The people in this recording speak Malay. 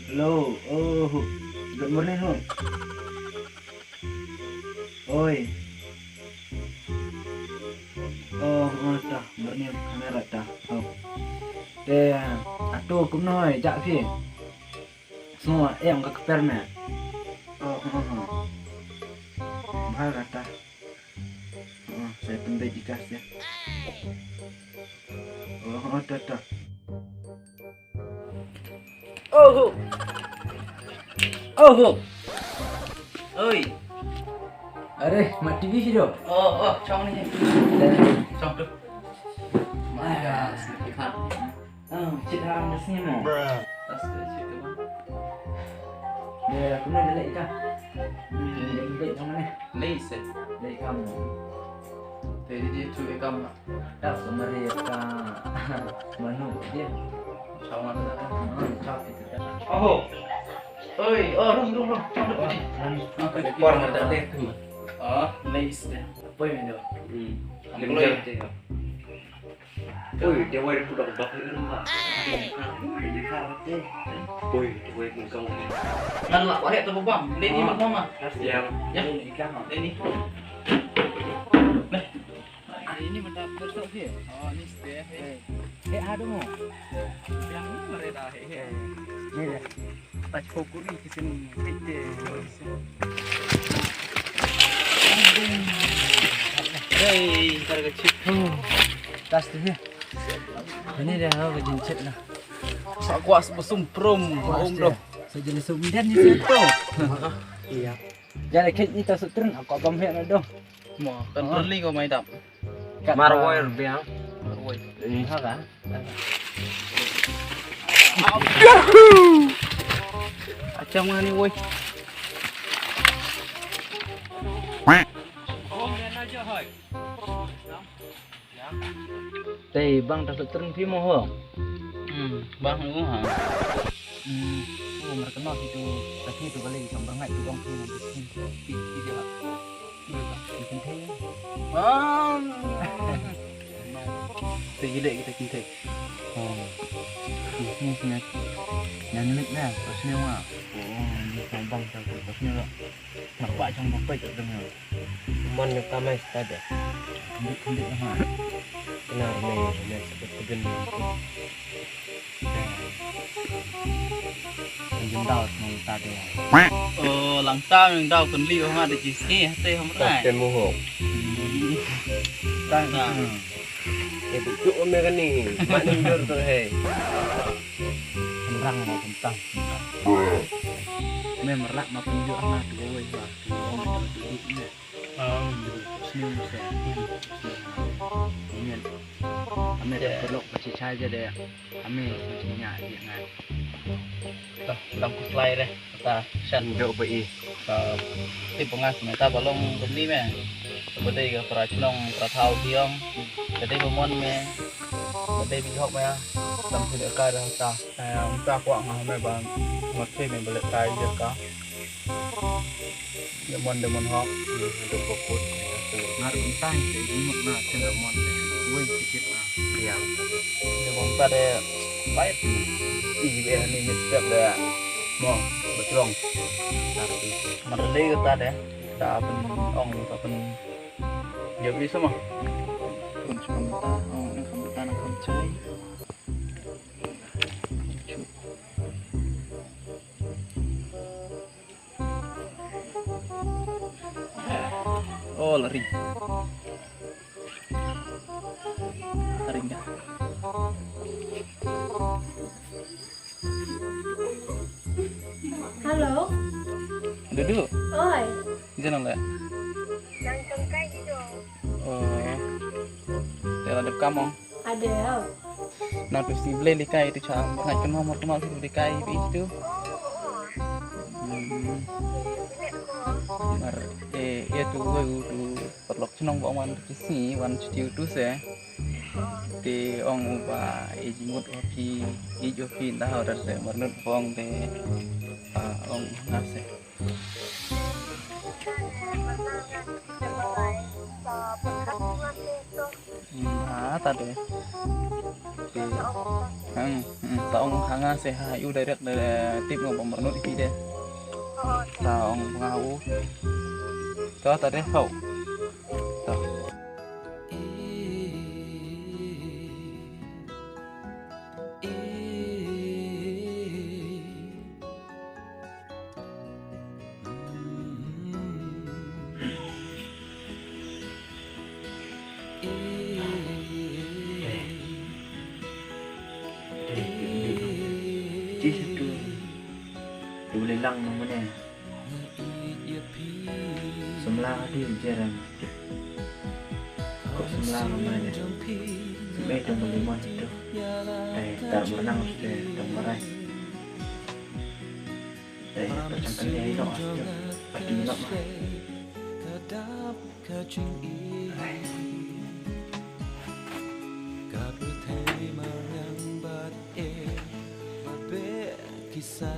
Hello, oh, good morning ho. Oi. Oh, dah, ni kamera dah. Oh. Teh, atuh cũng nói dạ phi. Semua em ke permen. Oh, Mahal kata. Saya pendek dikasih. Oh, dah. Oh, oi. अरे मत TV hero trong này trong được chị đang được xem mà tas ke situ mah dia aku nak delete kah delete trong này leise delete kamu tadi dia tu ekam dah kemarin ka manu dia trong mana cak itu dah oh oi rung trong được đi apa dia orang ada deh tu leise apa yang dia leise Ôi, dia quay được động đọc nữa đúng không? Ôi, dia quay cùng công này. nan lah wae tu bang lên đi bang mah Dạ. ya lên đi ini mendapur sok sih ini stay ada mau yang mereka ni dah pas fokus di sini kita hei harga kecil tas tu dia ini dah aku jencet lah sak kuas besum prom om dong sejenis sumdan di situ Iya. jadi kit ni tas turun aku abang hek nak dong mau kan perli kau main dap Marwai rupiah. marwai ini ha kan acam mana ni woi teh bang tas turun pi mau ho bang aku ha oh mereka nak itu tapi itu kali sambar ngai tu bang tu di sini dia di sini Tegile kita kintai. oh ini sini yang ni dah pasnya mah oh ni bang tas pasnya nak buat macam apa tu dengar Man yang kamai tadi. kendit ha Benar me sebut kebun. Yang dah mau tadi Oh, lang tao yang daw kun liu ha de chi si te hom rai. Tapi muho. tak Nah. Itu tu ome kan ni. Mak ni dur tu hei. Perang mau tentang memerak mau tunjuk anak tu oi lah tu orang tu ni senyum saya ini kami dah peluk macam saja deh kami macamnya dia ngai Ta lang ku slide deh. Ta shan Duk bai. ti pengas me ta balong kun li me. Seperti ke pra chnong pra thau tiong. Jadi pemon me. Jadi bi hok me. Tam tu ka dah ta. Ta kwa ha me bang. Ngot te me balik tai je ka. Demon hok. Duk fokus. ngaruh entah itu imut nak cenderung mon oi sikit ah Iya. Demon ta de baik. Ih be ni me step de. Mo betrong. Tapi Marli ke ta de. Ta pen ong ta pen. Ya bisa mah. Pun cuma ta ong nak ta nak cai. Oh lari. Lari dah. Halo, Duduk. oi, Jangan lah. nangkeng kayak gitu. Oh. Dia ada kamu. Ada. Nah terus si beli likai itu cam. Ngai kan nomor kenal si likai itu. Mar ya tu tu perlok senang bawa wan cuci tu se. Di ong uba ijimut opi ijopi dah ada se marnut bong de ong nase. Nah tadi. taong hanga seha yu direct dari tip ngomong bernut di deh taong pengawu cho tadi kau toh Chỉ satu đủ lelang namanya semula di jalan kok semula namanya sebagai yang melimut itu tak menang sudah temarai percampan dia itu pasti nak mah kisah